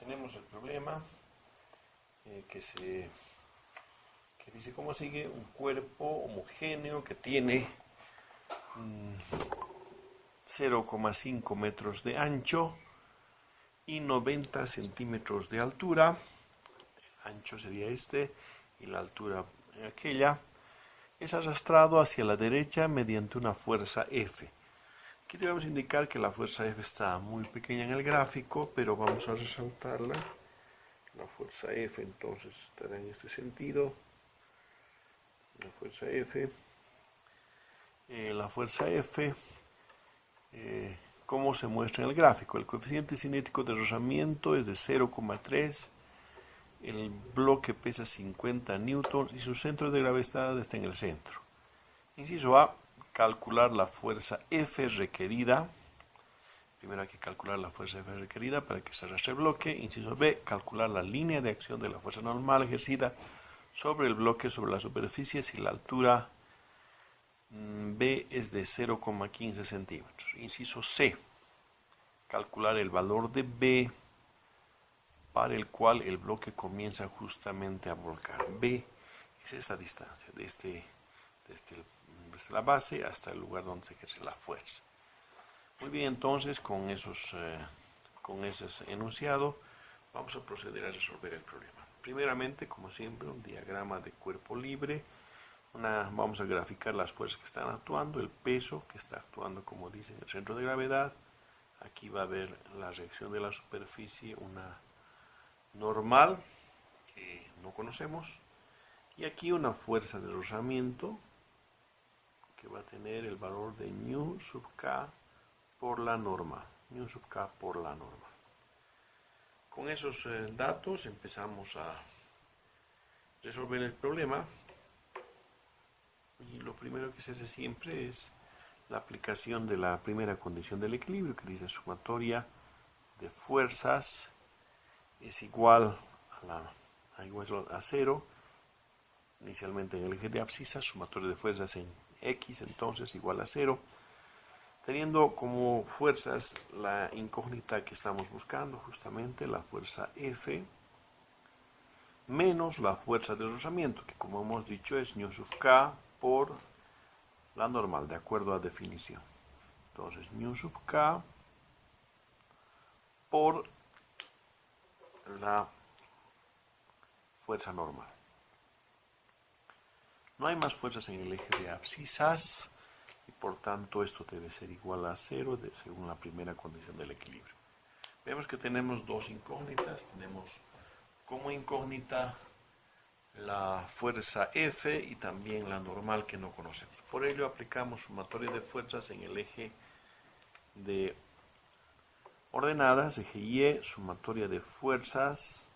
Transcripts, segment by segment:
tenemos el problema que dice como sigue: un cuerpo homogéneo que tiene 0,5 metros de ancho y 90 centímetros de altura. El ancho sería este y la altura aquella. Es arrastrado hacia la derecha mediante una fuerza F. Aquí debemos indicar que la fuerza F está muy pequeña en el gráfico, pero vamos a resaltarla. La fuerza F entonces estará en este sentido. La fuerza F. ¿Cómo se muestra en el gráfico? El coeficiente cinético de rozamiento es de 0,3. El bloque pesa 50 newtons y su centro de gravedad está en el centro. Inciso A, calcular la fuerza F requerida. Primero hay que calcular la fuerza F requerida para que se arrastre el bloque. Inciso B, calcular la línea de acción de la fuerza normal ejercida sobre el bloque sobre la superficie si la altura B es de 0,15 centímetros. Inciso C, calcular el valor de B para el cual el bloque comienza justamente a volcar. B es esta distancia, desde la base hasta el lugar donde se ejerce la fuerza. Muy bien, entonces con ese enunciado vamos a proceder a resolver el problema. Primeramente, como siempre, un diagrama de cuerpo libre. Vamos a graficar las fuerzas que están actuando, el peso que está actuando, como dice, en el centro de gravedad. Aquí va a haber la reacción de la superficie, una normal que no conocemos, y aquí una fuerza de rozamiento que va a tener el valor de nu sub k por la normal. Nu sub k por la normal. Con esos datos empezamos a resolver el problema, y lo primero que se hace siempre es la aplicación de la primera condición del equilibrio, que dice sumatoria de fuerzas es igual a 0, inicialmente en el eje de abscisa, sumatoria de fuerzas en X, entonces igual a 0, teniendo como fuerzas la incógnita que estamos buscando, justamente la fuerza F, menos la fuerza de rozamiento, que como hemos dicho es nu sub k por la normal, de acuerdo a definición. Entonces, nu sub k por la fuerza normal. No hay más fuerzas en el eje de abscisas y por tanto esto debe ser igual a 0 según la primera condición del equilibrio. Vemos que tenemos dos incógnitas. Tenemos como incógnita la fuerza F y también la normal que no conocemos. Por ello aplicamos sumatoria de fuerzas en el eje de ordenadas, eje Y, sumatoria de fuerzas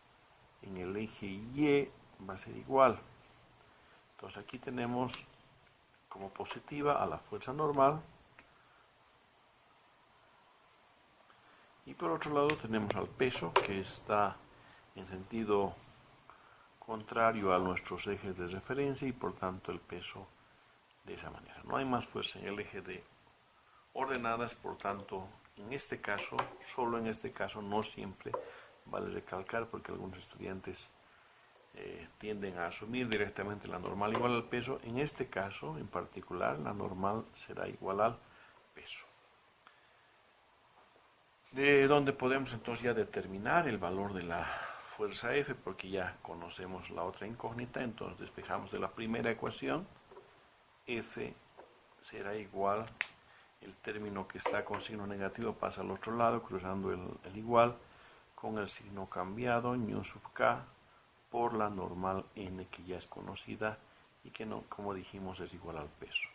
en el eje Y va a ser igual. Entonces aquí tenemos como positiva a la fuerza normal y por otro lado tenemos al peso, que está en sentido contrario a nuestros ejes de referencia y por tanto el peso de esa manera. No hay más fuerza en el eje de ordenadas, por tanto en este caso, solo en este caso, no siempre, vale recalcar porque algunos estudiantes tienden a asumir directamente la normal igual al peso. En este caso en particular la normal será igual al peso, de donde podemos entonces ya determinar el valor de la fuerza F, porque ya conocemos la otra incógnita. Entonces despejamos de la primera ecuación. F será igual, el término que está con signo negativo pasa al otro lado, cruzando el igual con el signo cambiado, nu sub k por la normal n, que ya es conocida y que no, como dijimos, es igual al peso.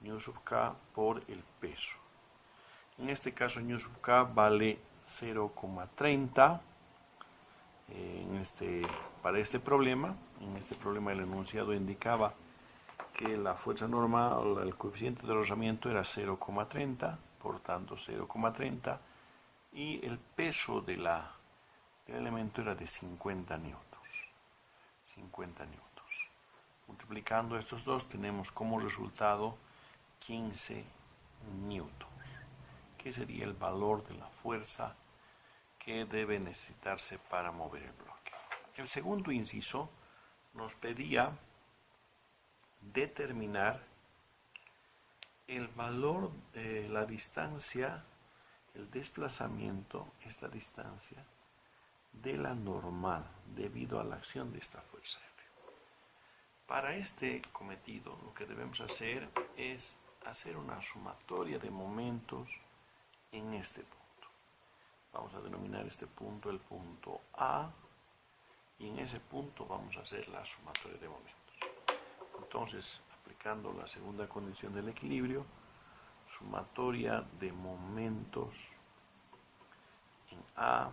Nu sub k por el peso. En este caso nu sub k vale 0,30 para este problema. En este problema el enunciado indicaba que la fuerza normal, el coeficiente de rozamiento era 0,30, por tanto 0,30, y el peso del elemento era de 50 newtons. 50 newtons. Multiplicando estos dos tenemos como resultado 15 newtons, que sería el valor de la fuerza que que debe necesitarse para mover el bloque. El segundo inciso nos pedía determinar el valor de la distancia, el desplazamiento, esta distancia, de la normal debido a la acción de esta fuerza F. Para este cometido lo que debemos hacer es hacer una sumatoria de momentos en este punto. Vamos a denominar este punto el punto A y en ese punto vamos a hacer la sumatoria de momentos. Entonces, aplicando la segunda condición del equilibrio, sumatoria de momentos en A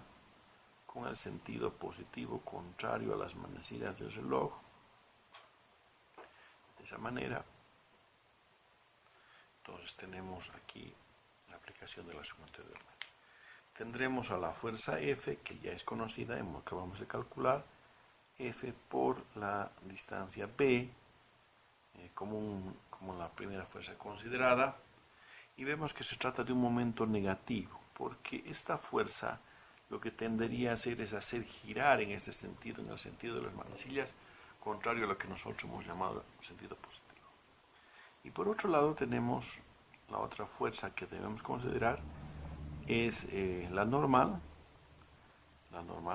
con el sentido positivo contrario a las manecillas del reloj. De esa manera, entonces tenemos aquí la aplicación de la sumatoria de momentos. Tendremos a la fuerza F, que ya es conocida, que vamos a calcular, F por la distancia B, como la primera fuerza considerada, y vemos que se trata de un momento negativo, porque esta fuerza lo que tendería a hacer es hacer girar en este sentido, en el sentido de las manecillas, contrario a lo que nosotros hemos llamado sentido positivo. Y por otro lado tenemos la otra fuerza que debemos considerar, es la normal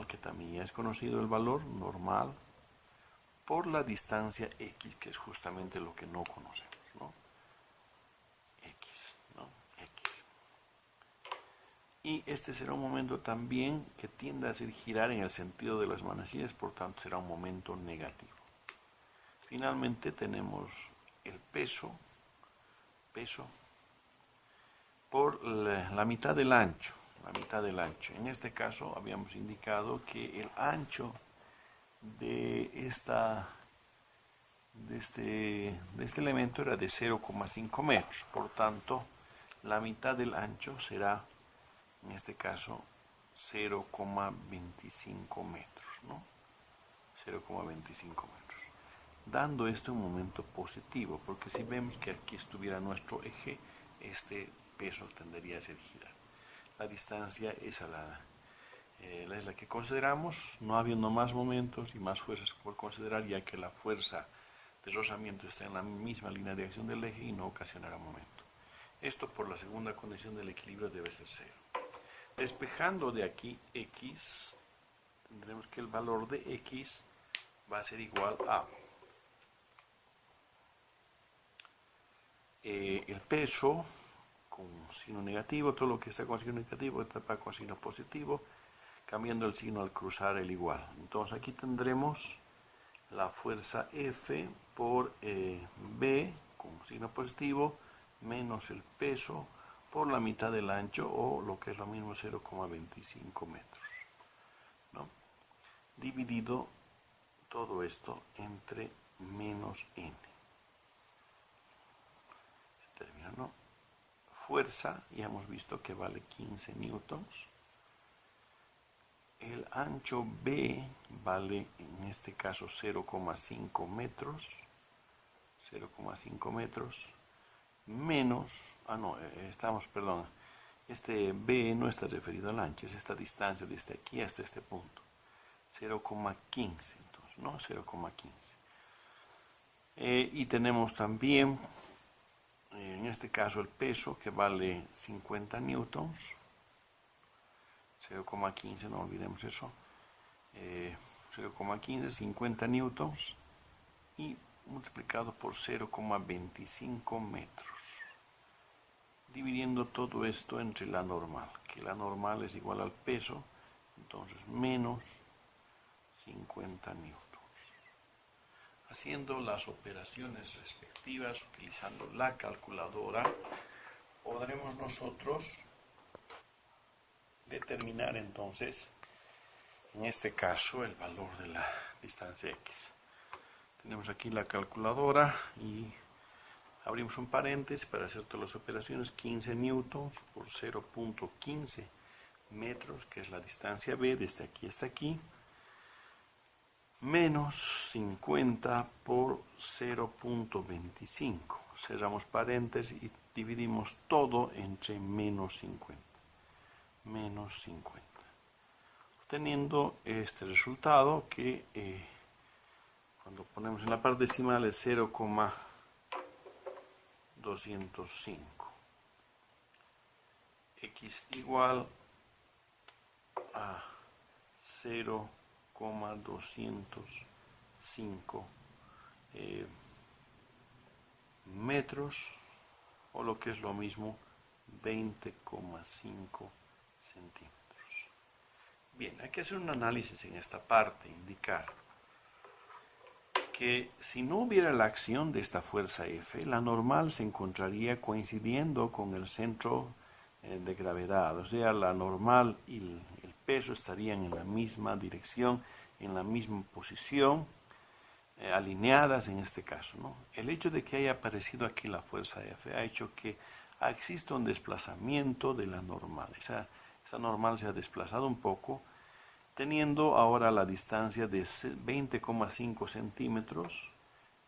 que también ya es conocido el valor normal por la distancia X, que es justamente lo que no conocemos, ¿no? X. Y este será un momento también que tiende a hacer girar en el sentido de las manecillas, por tanto será un momento negativo. Finalmente tenemos el peso por la mitad del ancho. En este caso habíamos indicado que el ancho de este elemento era de 0,5 metros. Por tanto, la mitad del ancho será, en este caso, 0,25 metros, ¿no? 0,25 metros. Dando esto un momento positivo, porque si vemos que aquí estuviera nuestro eje, este peso tendería a hacer girar. La distancia es la que consideramos, no habiendo más momentos y más fuerzas por considerar, ya que la fuerza de rozamiento está en la misma línea de acción del eje y no ocasionará momento. Esto por la segunda condición del equilibrio debe ser 0. Despejando de aquí X, tendremos que el valor de X va a ser igual a el peso con signo negativo, todo lo que está con signo negativo está con signo positivo, cambiando el signo al cruzar el igual. Entonces aquí tendremos la fuerza F por B con signo positivo menos el peso por la mitad del ancho, o lo que es lo mismo 0,25 metros, ¿no? Dividido todo esto entre menos n. Se termina, ¿no? Fuerza, ya hemos visto que vale 15 newtons. El ancho B vale en este caso 0,5 metros. 0,5 metros menos, este B no está referido al ancho, es esta distancia desde aquí hasta este punto, 0,15, entonces, ¿no? 0,15. Y tenemos también, en este caso, el peso, que vale 50 newtons, 0,15, no olvidemos eso, 0,15, 50 newtons, y multiplicado por 0,25 metros. Dividiendo todo esto entre la normal, que la normal es igual al peso, entonces menos 50 newtons. Haciendo las operaciones respectivas, utilizando la calculadora, podremos nosotros determinar entonces, en este caso, el valor de la distancia X. Tenemos aquí la calculadora y abrimos un paréntesis para hacer todas las operaciones. 15 newtons por 0,15 metros, que es la distancia B desde aquí hasta aquí, menos 50 por 0,25. Cerramos paréntesis y dividimos todo entre menos 50. Menos 50. obteniendo este resultado que cuando ponemos en la parte decimal es 0,205. X igual a 0,205 metros, o lo que es lo mismo 20,5 centímetros. Bien, hay que hacer un análisis en esta parte, indicar que si no hubiera la acción de esta fuerza F, la normal se encontraría coincidiendo con el centro de gravedad, o sea, la normal y el peso estarían en la misma dirección, en la misma posición, alineadas en este caso, ¿no? El hecho de que haya aparecido aquí la fuerza F ha hecho que exista un desplazamiento de la normal. Esa normal se ha desplazado un poco, teniendo ahora la distancia de 20,5 centímetros,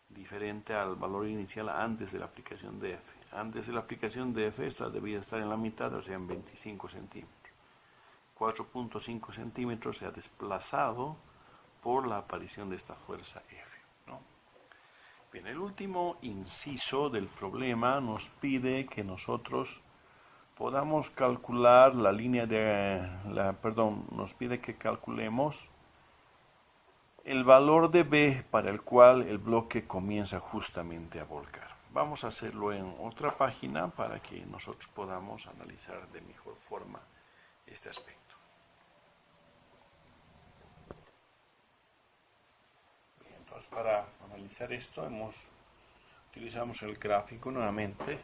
diferente al valor inicial antes de la aplicación de F. Antes de la aplicación de F, esto debía estar en la mitad, o sea, en 25 centímetros. 4,5 centímetros se ha desplazado por la aparición de esta fuerza F, ¿no? Bien, el último inciso del problema nos pide que nosotros podamos calcular la línea nos pide que calculemos el valor de B para el cual el bloque comienza justamente a volcar. Vamos a hacerlo en otra página para que nosotros podamos analizar de mejor forma este aspecto. Bien, entonces para analizar esto utilizamos el gráfico nuevamente.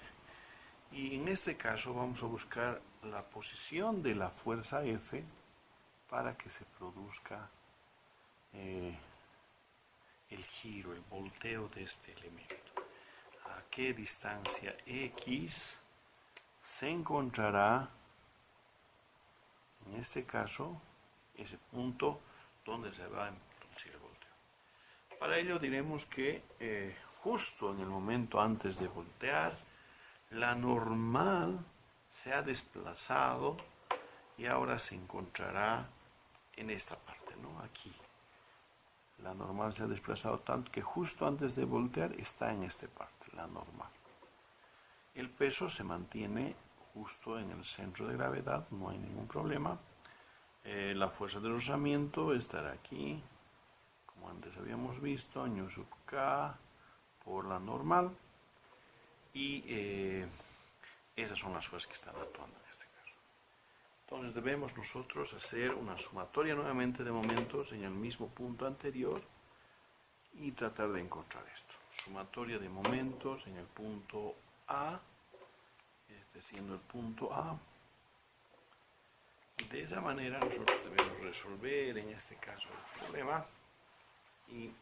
Y en este caso vamos a buscar la posición de la fuerza F para que se produzca el giro, el volteo de este elemento. ¿A qué distancia X se encontrará, en este caso, ese punto donde se va a producir el volteo? Para ello diremos que justo en el momento antes de voltear, la normal se ha desplazado y ahora se encontrará en esta parte, ¿no? Aquí. La normal se ha desplazado tanto que justo antes de voltear está en esta parte, la normal. El peso se mantiene justo en el centro de gravedad, no hay ningún problema. La fuerza de rozamiento estará aquí, como antes habíamos visto, Ñu sub K por la normal. Y esas son las fuerzas que están actuando en este caso. Entonces debemos nosotros hacer una sumatoria nuevamente de momentos en el mismo punto anterior y tratar de encontrar esto. Sumatoria de momentos en el punto A, este siendo el punto A. Y de esa manera nosotros debemos resolver en este caso el problema y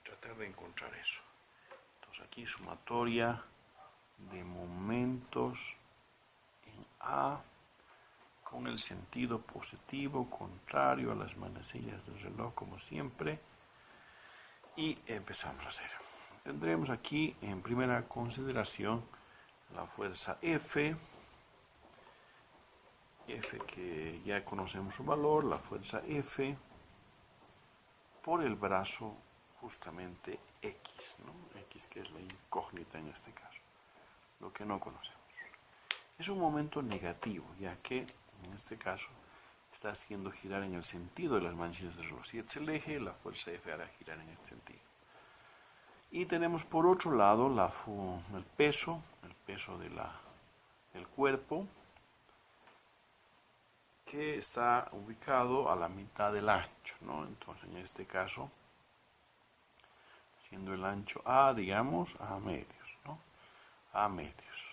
tratar de encontrar eso. Entonces aquí sumatoria de momentos en A con el sentido positivo, contrario a las manecillas del reloj como siempre, y empezamos a hacer. Tendremos aquí en primera consideración la fuerza F que ya conocemos su valor, la fuerza F por el brazo justamente X, ¿no? X que es la incógnita en este caso, lo que no conocemos. Es un momento negativo, ya que en este caso está haciendo girar en el sentido de las manecillas del reloj. Si este es el eje, la fuerza F hará girar en este sentido. Y tenemos por otro lado el peso del cuerpo, que está ubicado a la mitad del ancho, ¿no? Entonces en este caso, siendo el ancho A, digamos, A medios, ¿no? A medios.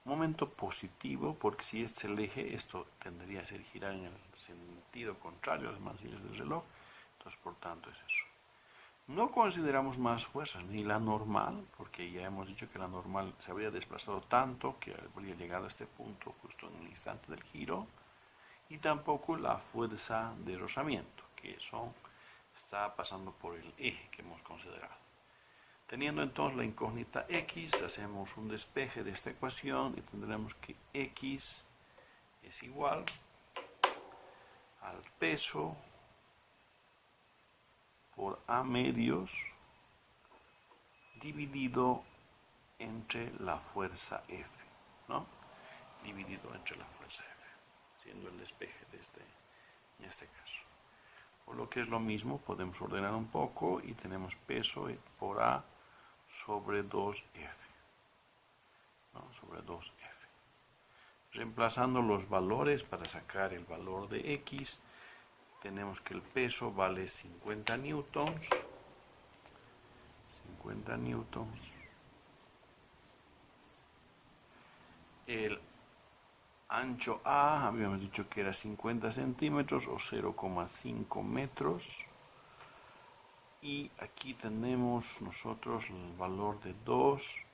Un momento positivo, porque si este es el eje, esto tendría a ser girar en el sentido contrario a las manecillas del reloj, entonces por tanto es eso. No consideramos más fuerzas, ni la normal, porque ya hemos dicho que la normal se habría desplazado tanto que habría llegado a este punto justo en el instante del giro, y tampoco la fuerza de rozamiento, que está pasando por el eje que hemos considerado. Teniendo entonces la incógnita X, hacemos un despeje de esta ecuación y tendremos que X es igual a al peso por A medios dividido entre la fuerza F, ¿no? Dividido entre la fuerza F, siendo el despeje en este caso. Por lo que es lo mismo, podemos ordenar un poco y tenemos peso por A sobre 2F, ¿no? Sobre 2F. Reemplazando los valores para sacar el valor de X, tenemos que el peso vale 50 newtons. 50 newtons. El ancho A, habíamos dicho que era 50 centímetros o 0,5 metros. Y aquí tenemos nosotros el valor de 2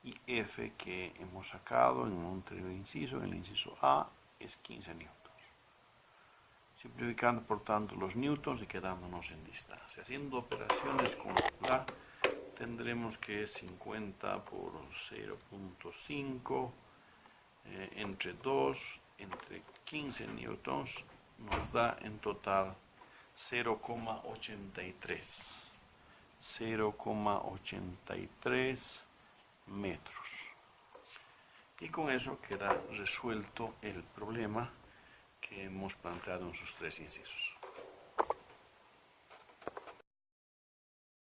y F que hemos sacado en un inciso, en el inciso A, es 15 newtons. Simplificando por tanto los newtons y quedándonos en distancia. Haciendo operaciones con la, tendremos que 50 por 0.5 entre 2 entre 15 newtons nos da en total 0,83. 0,83 metros. Y con eso queda resuelto el problema que hemos planteado en sus tres incisos.